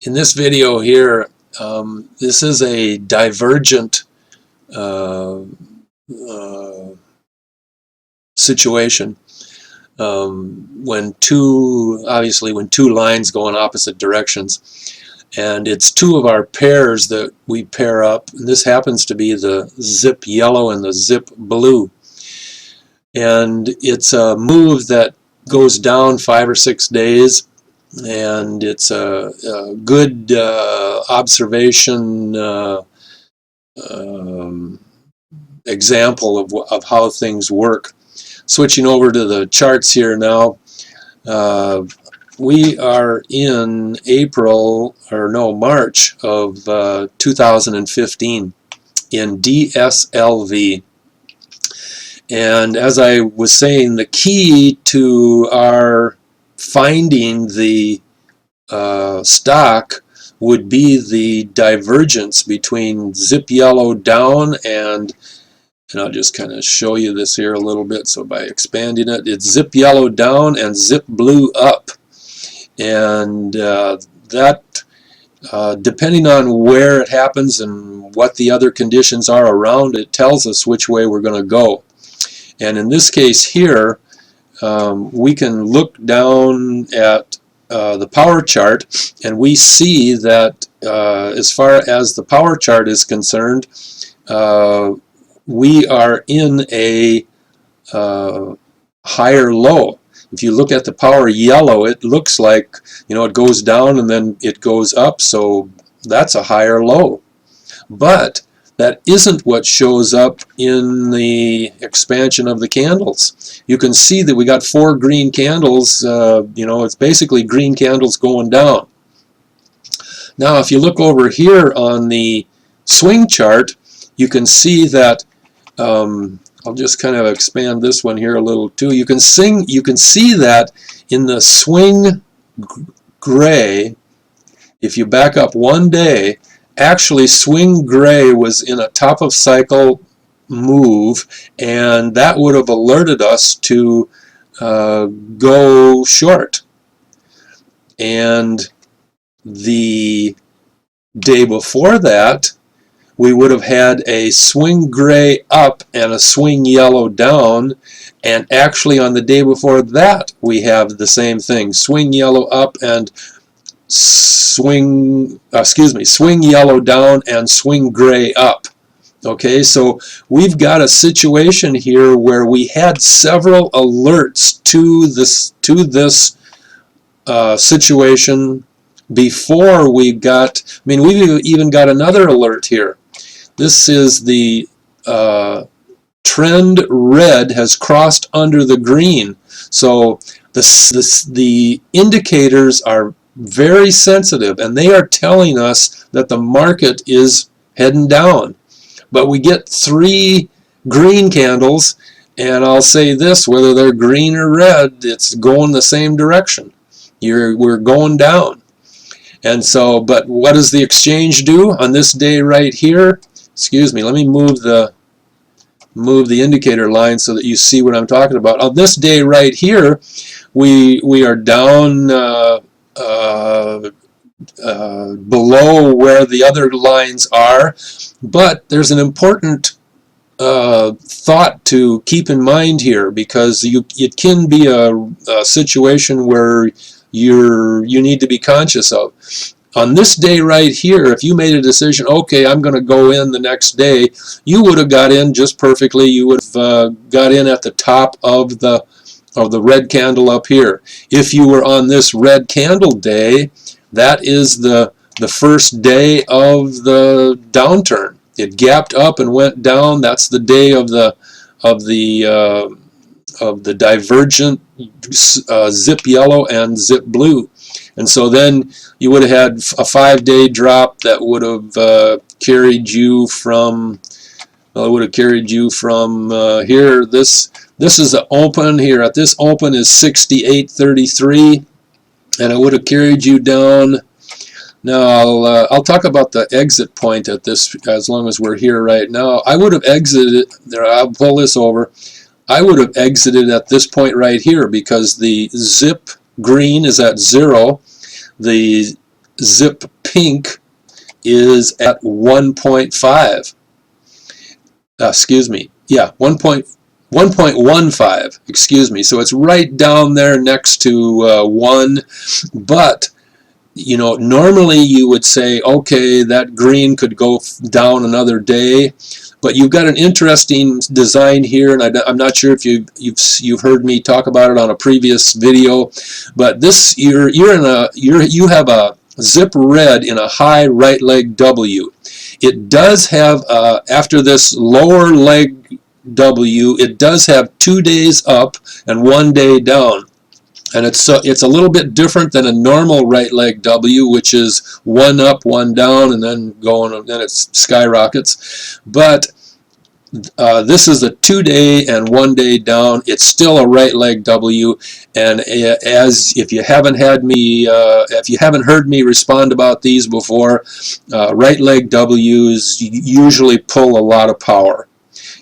In this video here, this is a divergent situation. When two lines go in opposite directions, and it's two of our pairs that we pair up, and this happens to be the zip yellow and the zip blue, and it's a move that goes down 5 or 6 days, and it's a good observation example of how things work. Switching over to the charts here now, we are in March of 2015 in DSLV. And as I was saying, the key to our finding the stock would be the divergence between zip yellow down and I'll just kind of show you this here a little bit. So by expanding it, it's zip yellow down and zip blue up. And that, depending on where it happens and what the other conditions are around it, tells us which way we're going to go. And in this case here, we can look down at the power chart, and we see that as far as the power chart is concerned, we are in a higher low. If you look at the power yellow, it looks like, it goes down and then it goes up, so that's a higher low. But that isn't what shows up in the expansion of the candles. You can see that we got 4 green candles. It's basically green candles going down. Now, if you look over here on the swing chart, you can see that, I'll just kind of expand this one here a little too. You can see that in the swing gray, if you back up one day, actually swing gray was in a top of cycle move, and that would have alerted us to go short. And the day before that, we would have had a swing gray up and a swing yellow down, and actually on the day before that we have the same thing, swing yellow up and swing yellow down and swing gray up. Okay, so we've got a situation here where we had several alerts to this situation before we got, we've even got another alert here. This is the trend red has crossed under the green. So the indicators are very sensitive, and they are telling us that the market is heading down. But we get 3 green candles, and I'll say this, whether they're green or red, it's going the same direction. We're going down. And so, but what does the exchange do on this day right here? Excuse me, let me move the indicator line so that you see what I'm talking about. On this day right here, we are down below where the other lines are, but there's an important thought to keep in mind here, because it can be a situation where you need to be conscious of. On this day right here, if you made a decision, okay, I'm going to go in the next day, you would have got in just perfectly. You would have got in at the top of the red candle up here. If you were on this red candle day, that is the first day of the downturn. It gapped up and went down. That's the day of the divergent zip yellow and zip blue. And so then you would have had a 5-day drop that would have carried you from, here. This is the open here. At this open is 68.33, and it would have carried you down. Now I'll talk about the exit point at this, as long as we're here right now. I would have exited there. I'll pull this over. I would have exited at this point right here, because the zip green is at 0. The zip pink is at 1.5. Excuse me. Yeah, 1.15. Excuse me. So it's right down there next to 1. But you know, normally you would say, okay, that green could go down another day, but you've got an interesting design here, and I'm not sure if you've heard me talk about it on a previous video, but this you have a zip red in a high right leg W. It does have after this lower leg W, it does have 2 days up and 1 day down. And it's a little bit different than a normal right leg W, which is 1 up, 1 down, and then then it skyrockets. But this is a 2 day and 1 day down. It's still a right leg W, and if you haven't heard me respond about these before, right leg Ws usually pull a lot of power.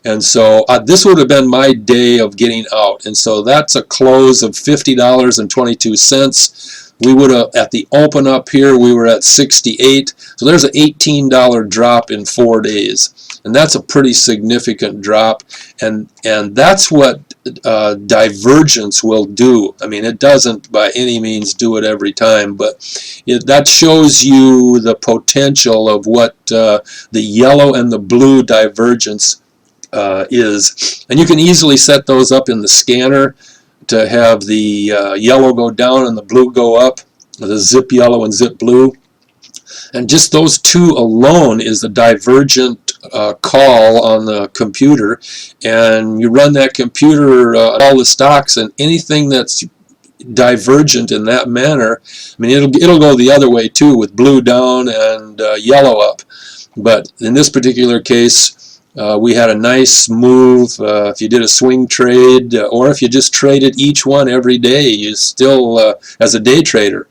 And so this would have been my day of getting out. And so that's a close of $50.22. We would have, at the open up here, we were at 68. So there's an $18 drop in 4 days. And that's a pretty significant drop. And that's what divergence will do. I mean, it doesn't by any means do it every time, but that shows you the potential of what the yellow and the blue divergence is. And you can easily set those up in the scanner to have the yellow go down and the blue go up, the zip yellow and zip blue. And just those two alone is the divergent call on the computer. And you run that computer all the stocks, and anything that's divergent in that manner, I mean, it'll go the other way too, with blue down and yellow up. But in this particular case, we had a nice move. If you did a swing trade, or if you just traded each one every day, you still, as a day trader,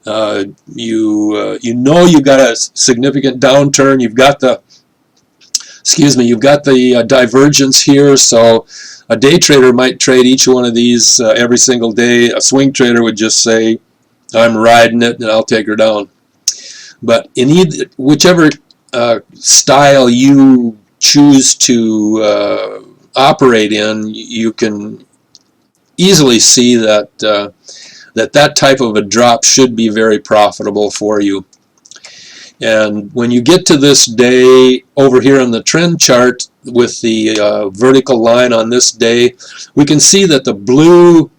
you know you've got a significant downturn. You've got the divergence here. So a day trader might trade each one of these every single day. A swing trader would just say, "I'm riding it, and I'll take her down." But in whichever style you choose to operate in, you can easily see that that type of a drop should be very profitable for you. And when you get to this day over here on the trend chart with the vertical line on this day, we can see that the blue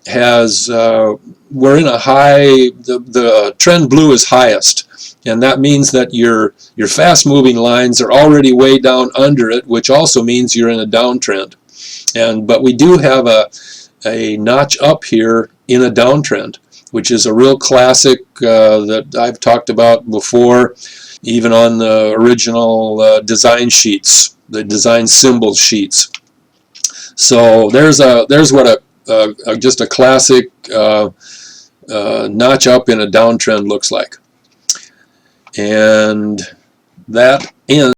has we're in a high, the trend blue is highest. And that means that your fast-moving lines are already way down under it, which also means you're in a downtrend. But we do have a notch up here in a downtrend, which is a real classic that I've talked about before, even on the original design sheets, the design symbol sheets. So there's what just a classic notch up in a downtrend looks like. And that ends